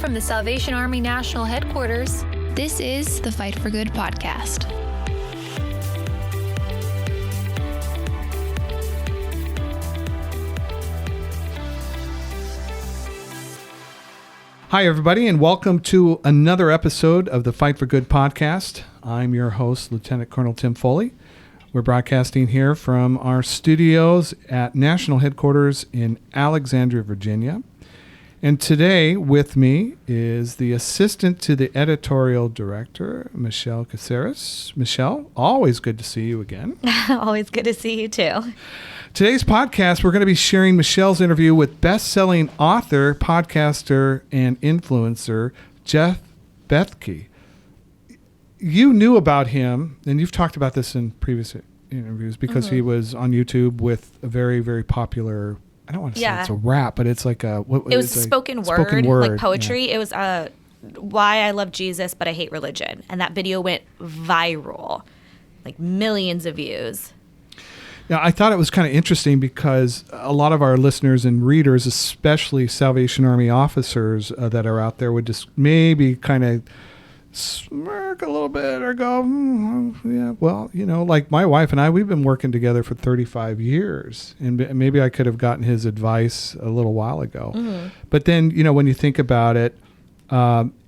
from the Salvation Army National Headquarters, this is the Fight for Good podcast. Hi, everybody, and welcome to another episode of the Fight for Good podcast. I'm your host, Lieutenant Colonel Tim Foley. We're broadcasting here from our studios at National Headquarters in Alexandria, Virginia. And today with me is the assistant to the editorial director, Michele Katsaris. Michele, always good to see you again. Always good to see you too. Today's podcast, we're going to be sharing Michele's interview with best-selling author, podcaster, and influencer, Jeff Bethke. You knew about him, and you've talked about this in previous interviews, because he was on YouTube with a very, very popular, I don't want to say it's a rap, but it's like a... It was spoken word, like poetry. Yeah. It was Why I Love Jesus, But I Hate Religion. And that video went viral, like millions of views. Yeah, I thought it was kind of interesting because a lot of our listeners and readers, especially Salvation Army officers that are out there, would just maybe kind of smirk a little bit or go, yeah, well, you know, like my wife and I, we've been working together for 35 years, and maybe I could have gotten his advice a little while ago. Mm-hmm. But then, you know, when you think about it,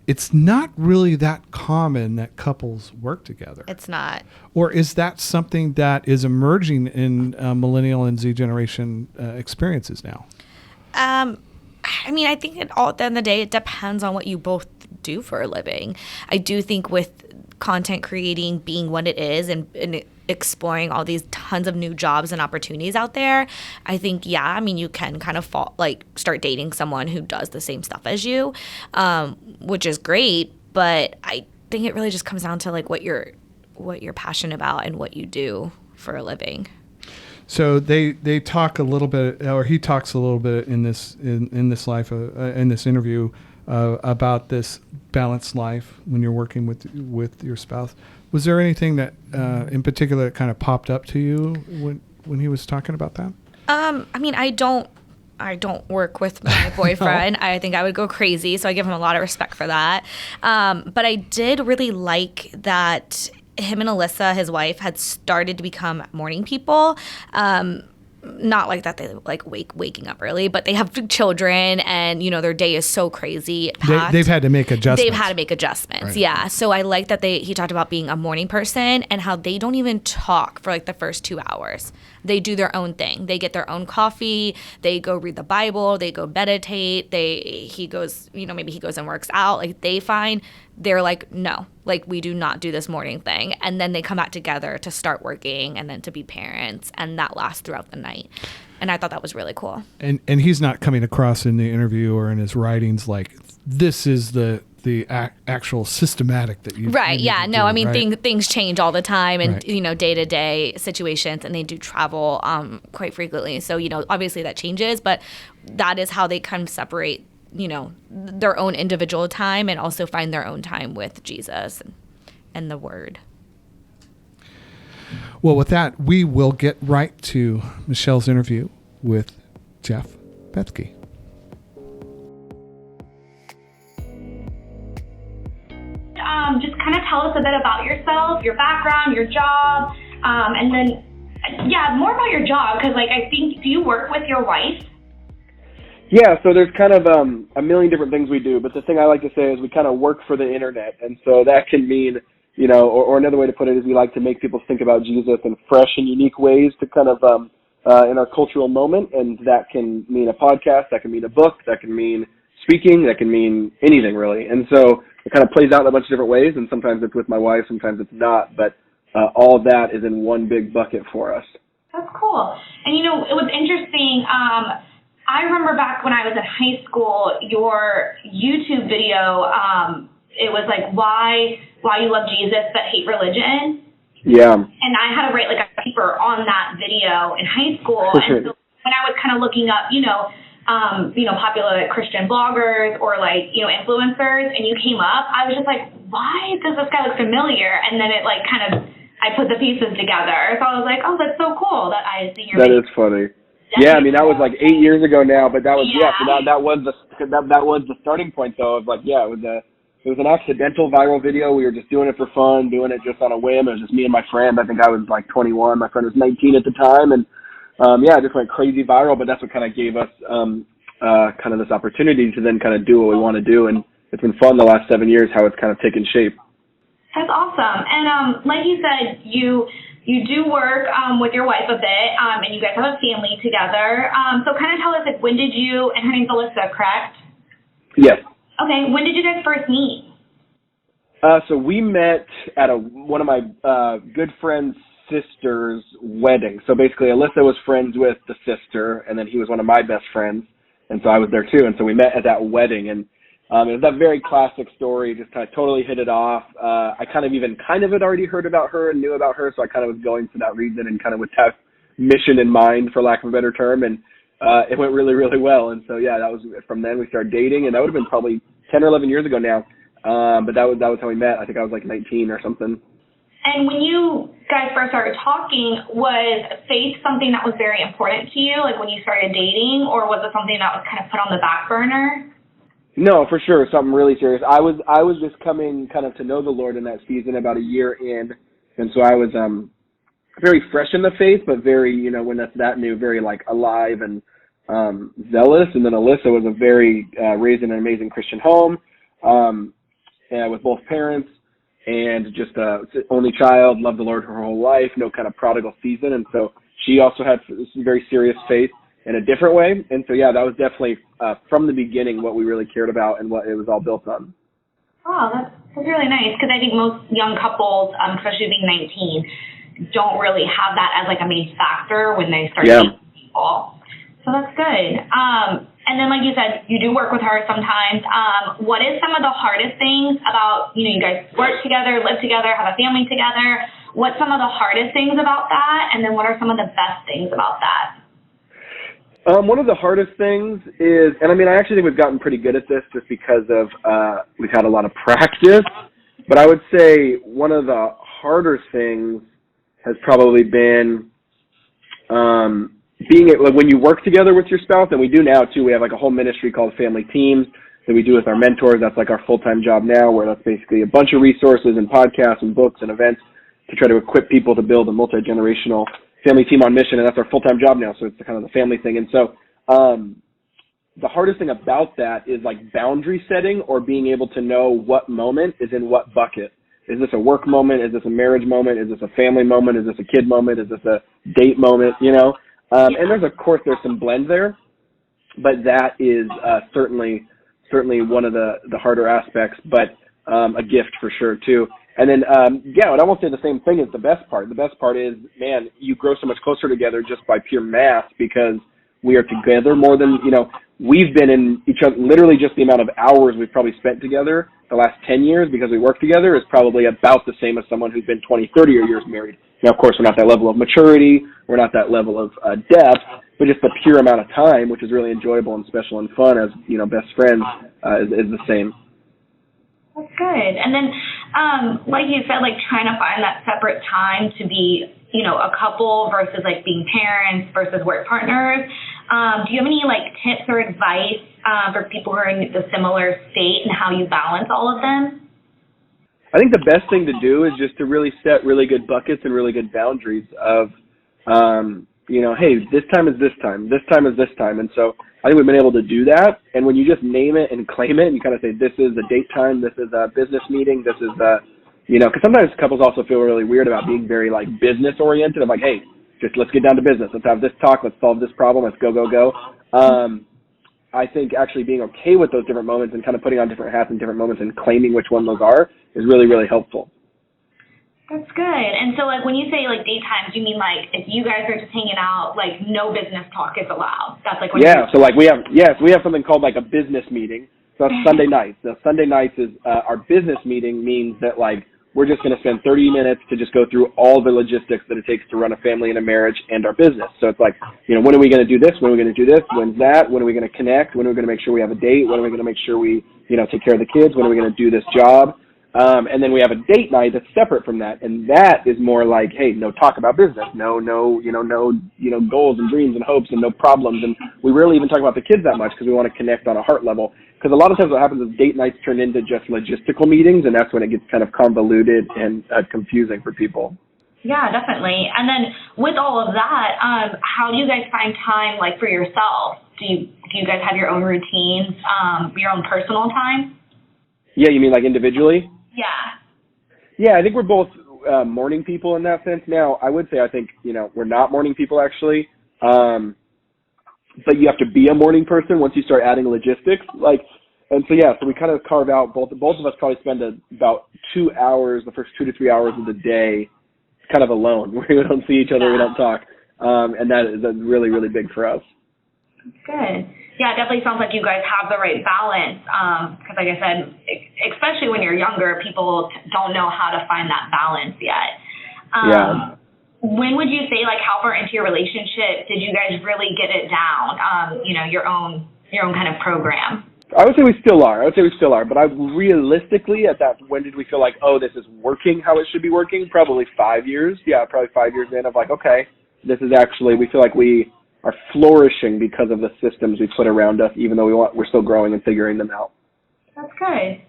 it's not really that common that couples work together. It's not. Or is that something that is emerging in millennial and Z generation experiences now? I mean, I think at the end of the day, it depends on what you both do for a living. I do think with content creating being what it is and exploring all these tons of new jobs and opportunities out there, I think, you can kind of start dating someone who does the same stuff as you, which is great. But I think it really just comes down to like what you're passionate about and what you do for a living. So they talk a little bit, or he talks a little bit in this interview about this balanced life when you're working with your spouse. Was there anything that in particular that kind of popped up to you when he was talking about that? I mean, I don't work with my boyfriend. I think I would go crazy, so I give him a lot of respect for that. But I did really like that him and Alyssa, his wife, had started to become morning people. Not like that they like waking up early, but they have children, and you know their day is so crazy packed. They've had to make adjustments. Right. Yeah. So I like that he talked about being a morning person and how they don't even talk for like the first 2 hours. They do their own thing. They get their own coffee. They go read the Bible. They go meditate. He goes and works out. Like they're like, no, like we do not do this morning thing. And then they come back together to start working and then to be parents. And that lasts throughout the night. And I thought that was really cool. And he's not coming across in the interview or in his writings like this is the actual systematic that you right. Yeah. No, I mean, right? things change all the time and, right. you know, day-to-day situations, and they do travel quite frequently. So, you know, obviously that changes, but that is how they kind of separate, you know, their own individual time and also find their own time with Jesus and the Word. Well, with that, we will get right to Michele's interview with Jeff Bethke. Just kind of tell us a bit about yourself, your background, your job, and then, more about your job, because, like, I think, do you work with your wife? Yeah, so there's kind of a million different things we do, but the thing I like to say is we kind of work for the internet, and so that can mean, you know, or another way to put it is we like to make people think about Jesus in fresh and unique ways to kind of, in our cultural moment, and that can mean a podcast, that can mean a book, that can mean speaking, that can mean anything really, and so it kind of plays out in a bunch of different ways, and sometimes it's with my wife, sometimes it's not, but all of that is in one big bucket for us. That's cool. And, you know, it was interesting. I remember back when I was in high school, your YouTube video, it was like, why you love Jesus but hate religion. Yeah. And I had to write like a paper on that video in high school. Sure. And so when I was kind of looking up, popular Christian bloggers or like, you know, influencers, and you came up, I was just like, why does this guy look familiar? And then it like kind of, I put the pieces together. So I was like, oh, that's so cool that I see your That is funny. Yeah, I mean, that was like 8 years ago now, but that was, so that was the starting point, though, of like, it was an accidental viral video. We were just doing it for fun, doing it just on a whim. It was just me and my friend. I think I was like 21. My friend was 19 at the time, and it just went crazy viral, but that's what kind of gave us kind of this opportunity to then kind of do what we want to do, and it's been fun the last 7 years how it's kind of taken shape. That's awesome. And like you said, you do work with your wife a bit, and you guys have a family together. So kind of tell us, like, when did you, and her name's Alyssa, correct? Yes. Okay, when did you guys first meet? So we met at one of my good friend's sister's wedding. So basically Alyssa was friends with the sister, and then he was one of my best friends, and so I was there too. And so we met at that wedding, and it was that very classic story, just kind of totally hit it off. I kind of had already heard about her and knew about her, so I kind of was going for that reason and kind of with that mission in mind, for lack of a better term, and it went really, really well. And so, that was from then we started dating, and that would have been probably 10 or 11 years ago now, but that was how we met. I think I was like 19 or something. And when you guys first started talking, was faith something that was very important to you, like when you started dating, or was it something that was kind of put on the back burner? No, for sure, something really serious. I was just coming kind of to know the Lord in that season, about a year in, and so I was very fresh in the faith, but very, when that's that new, very like alive and zealous. And then Alyssa was a very raised in an amazing Christian home, with both parents, and just only child, loved the Lord her whole life, no kind of prodigal season, and so she also had some very serious faith in a different way. And so, that was definitely from the beginning what we really cared about and what it was all built on. Oh, that's really nice, because I think most young couples, especially being 19, don't really have that as like a main factor when they start dating people. So that's good. And then, like you said, you do work with her sometimes. What is some of the hardest things about, you guys work together, live together, have a family together? What's some of the hardest things about that? And then what are some of the best things about that? One of the hardest things is, and I mean, I actually think we've gotten pretty good at this just because of we've had a lot of practice, but I would say one of the harder things has probably been being like when you work together with your spouse, and we do now too. We have like a whole ministry called Family Teams that we do with our mentors. That's like our full-time job now, where that's basically a bunch of resources and podcasts and books and events to try to equip people to build a multi-generational family team on mission, and that's our full-time job now, so it's kind of the family thing. And so the hardest thing about that is like boundary setting, or being able to know what moment is in what bucket. Is this a work moment? Is this a marriage moment? Is this a family moment? Is this a kid moment? Is this a date moment? And there's some blend there, but that is certainly one of the harder aspects, but a gift for sure too. And then, and I won't say the same thing as the best part. The best part is, man, you grow so much closer together just by pure math, because we are together more than, we've been in each other, literally just the amount of hours we've probably spent together the last 10 years because we work together is probably about the same as someone who's been 20, 30 years married. Now, of course, we're not that level of maturity, we're not that level of depth, but just the pure amount of time, which is really enjoyable and special and fun as, best friends, is the same. That's good. And then, like you said, like trying to find that separate time to be, a couple versus like being parents versus work partners. Do you have any like tips or advice for people who are in the similar state and how you balance all of them? I think the best thing to do is just to really set really good buckets and really good boundaries of, hey, this time is this time, this time is this time. And so I think we've been able to do that. And when you just name it and claim it, and you kind of say, this is a date time, this is a business meeting, this is because sometimes couples also feel really weird about being very like business oriented. I'm like, hey, just let's get down to business. Let's have this talk. Let's solve this problem. Let's go, go, go. I think actually being okay with those different moments and kind of putting on different hats in different moments and claiming which one those are is really, really helpful. That's good. And so, like, when you say, like, date times, you mean, like, if you guys are just hanging out, like, no business talk is allowed. That's, like, when so, like, we have something called, like, a business meeting. So that's Sunday nights. So Sunday nights is our business meeting means that, like, we're just going to spend 30 minutes to just go through all the logistics that it takes to run a family and a marriage and our business. So it's like, when are we going to do this? When are we going to do this? When's that? When are we going to connect? When are we going to make sure we have a date? When are we going to make sure we, take care of the kids? When are we going to do this job? And then we have a date night that's separate from that, and that is more like, hey, no talk about business, no goals and dreams and hopes and no problems, and we rarely even talk about the kids that much because we want to connect on a heart level. Because a lot of times what happens is date nights turn into just logistical meetings, and that's when it gets kind of convoluted and confusing for people. Yeah, definitely. And then with all of that, how do you guys find time, like, for yourself? Do you guys have your own routines, your own personal time? Yeah, you mean like individually? Yeah. Yeah, I think we're both morning people in that sense. Now, I would say I think, we're not morning people actually, but you have to be a morning person once you start adding logistics. So we kind of carve out, both of us probably spend about 2 hours, the first 2 to 3 hours of the day, kind of alone, where we don't see each other, we don't talk, and that is really, really big for us. Good. Yeah, it definitely sounds like you guys have the right balance. Because like I said, especially when you're younger, people don't know how to find that balance yet. When would you say, like, how far into your relationship did you guys really get it down? Your own kind of program. I would say we still are. But realistically, when did we feel like, oh, this is working how it should be working? Probably 5 years. Yeah, probably 5 years in of like, okay, this is actually, we feel like we are flourishing because of the systems we put around us, even though we're still growing and figuring them out. That's good.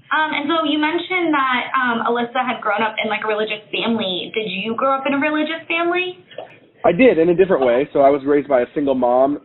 And so you mentioned that Alyssa had grown up in, like, a religious family. Did you grow up in a religious family? I did, in a different way. So I was raised by a single mom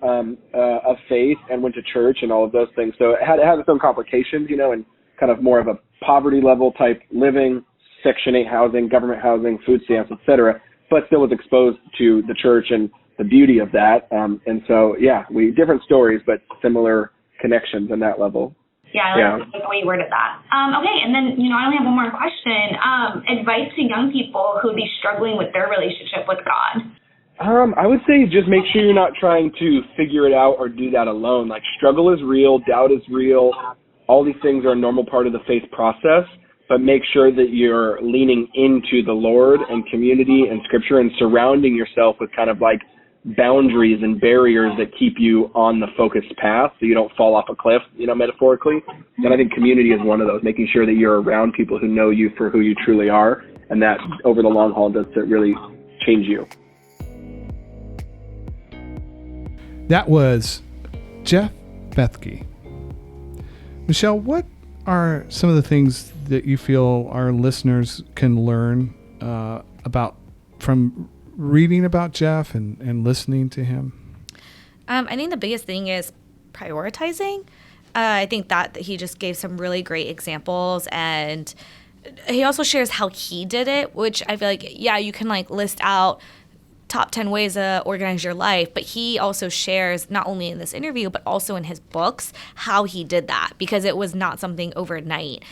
of faith and went to church and all of those things. So it had its own complications, and kind of more of a poverty level type living, Section 8 housing, government housing, food stamps, etc. But still was exposed to the church and the beauty of that. And so, we different stories, but similar connections on that level. Yeah, I like the way you worded that. Okay, and then, I only have one more question. Advice to young people who would be struggling with their relationship with God. I would say just make sure you're not trying to figure it out or do that alone. Like, struggle is real, doubt is real. All these things are a normal part of the faith process, but make sure that you're leaning into the Lord and community and scripture and surrounding yourself with kind of like boundaries and barriers that keep you on the focused path so you don't fall off a cliff, metaphorically. And I think community is one of those, making sure that you're around people who know you for who you truly are, and that over the long haul does really change you. That was Jeff Bethke. Michele, what are some of the things that you feel our listeners can learn about from reading about Jeff and listening to him? I think the biggest thing is prioritizing. I think that he just gave some really great examples, and he also shares how he did it, which I feel like, you can like list out top 10 ways to organize your life, but he also shares, not only in this interview, but also in his books, how he did that, because it was not something overnight.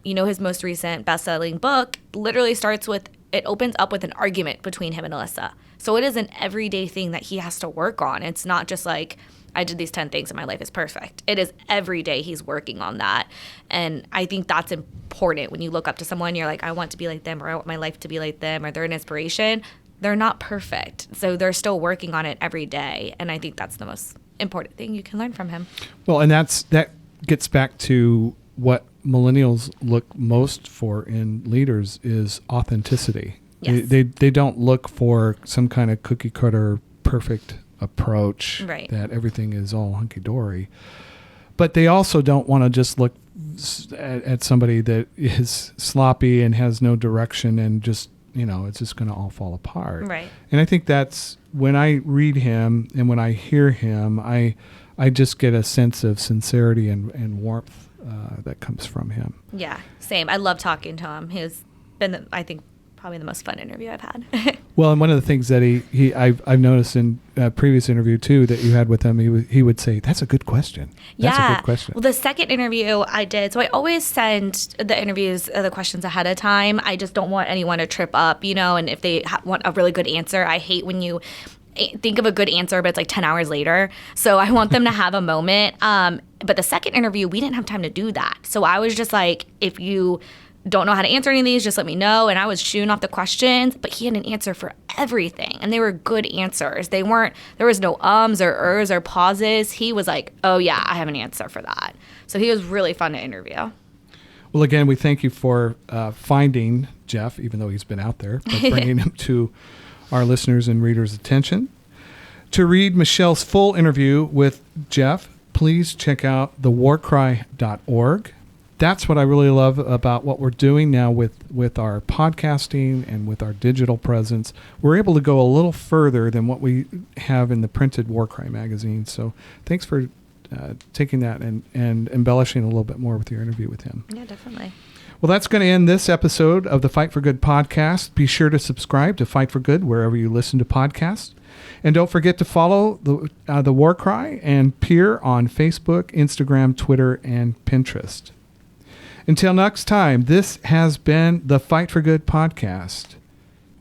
His most recent best-selling book literally opens up with an argument between him and Alyssa. So it is an everyday thing that he has to work on. It's not just like, I did these 10 things and my life is perfect. It is every day he's working on that. And I think that's important when you look up to someone, you're like, I want to be like them, or I want my life to be like them, or they're an inspiration. They're not perfect. So they're still working on it every day. And I think that's the most important thing you can learn from him. Well, and that gets back to what millennials look most for in leaders is authenticity. Yes. They don't look for some kind of cookie cutter perfect approach, right, that everything is all hunky-dory. But they also don't want to just look at somebody that is sloppy and has no direction and just, it's just going to all fall apart. Right. And I think that's when I read him and when I hear him, I just get a sense of sincerity and warmth that comes from him. Yeah, same. I love talking to him. He's been, I think, probably the most fun interview I've had. Well, and one of the things that I've noticed in a previous interview too that you had with him, he would say, "That's a good question." That's a good question. Well, the second interview I did, so I always send the interviews, the questions ahead of time. I just don't want anyone to trip up, and if they want a really good answer, I hate when you think of a good answer, but it's like 10 hours later. So I want them to have a moment. But the second interview, we didn't have time to do that. So I was just like, if you don't know how to answer any of these, just let me know. And I was shooting off the questions, but he had an answer for everything. And they were good answers. There was no ums or ers or pauses. He was like, oh yeah, I have an answer for that. So he was really fun to interview. Well, again, we thank you for finding Jeff, even though he's been out there, but bringing him to our listeners' and readers' attention. To read Michele's full interview with Jeff, please check out thewarcry.org. That's what I really love about what we're doing now with our podcasting and with our digital presence. We're able to go a little further than what we have in the printed Warcry magazine. So thanks for taking that and embellishing a little bit more with your interview with him. Yeah, definitely. Well, that's going to end this episode of the Fight for Good podcast. Be sure to subscribe to Fight for Good wherever you listen to podcasts. And don't forget to follow the Warcry and Peer on Facebook, Instagram, Twitter, and Pinterest. Until next time, this has been the Fight for Good podcast.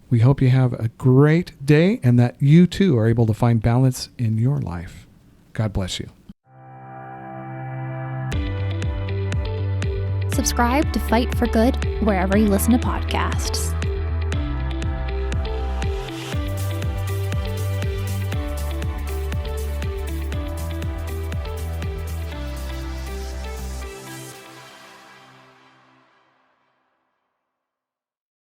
We hope you have a great day and that you too are able to find balance in your life. God bless you. Subscribe to Fight for Good wherever you listen to podcasts.